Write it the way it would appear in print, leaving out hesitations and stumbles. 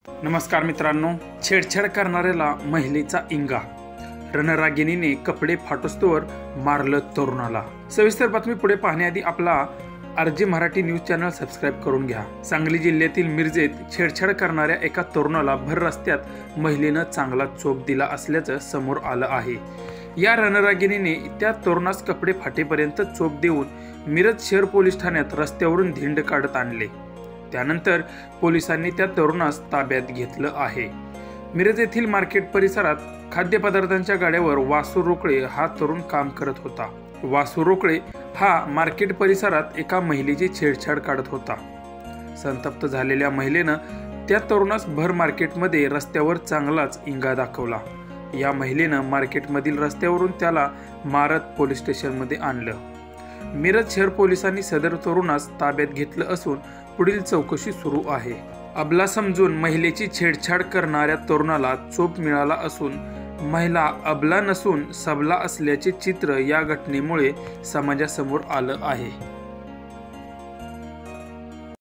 नमस्कार मित्रांनो, छेडछाड करणाऱ्याला महिलेचा इंगा, रणरागिणीने कपडे फाटोस्तोवर मारलं तरुणाला। सविस्तर बातमी पुढे पाहण्याआधी आपला RJ Marathi news channel subscribe करून घ्या। सांगली जिल्ह्यातील मिरजेत छेडछाड करणाऱ्या एका तरुणाला भर रस्त्यात महिलेनं चांगला चोप दिला असल्याचं समोर आलं आहे। या रणरागिणीने त्या तरुणास कपडे फाटेपर्यंत चोप देऊन मिरज शहर पोलीस ठाण्यात रस्त्यावरून धिंड काढत आणले। त्यानंतर पोलिसांनी त्या तरुणास ताब्यात घेतलं आहे। मिरज येथील मार्केट परिसरात खाद्यपदार्थांच्या गाड्यावर वासू रोकळे हा तरुण काम करत होता। वासू रोकळे हा मार्केट परिसरात एका महिलेची छेडछाड काढत होता। संतप्त झालेल्या महिलेनं त्या तरुणास भर मार्केटमध्ये रस्त्यावर चांगलाच इंगा दाखवला। या महिलेनं मार्केटमधील रस्त्यावरून त्याला मारत पोलीस स्टेशनमध्ये आणलं। मिरज शहर पोलिसांनी सदर तरुणास ताब्यात घेतलं असून पुढील चौकशी सुरू आहे। अबला समजून महिलेची छेडछाड करणाऱ्या तरुणाला चोप मिळाला असून महिला अबला नसून सबला असल्याचे चित्र या घटनेमुळे समाजासमोर आलं आहे।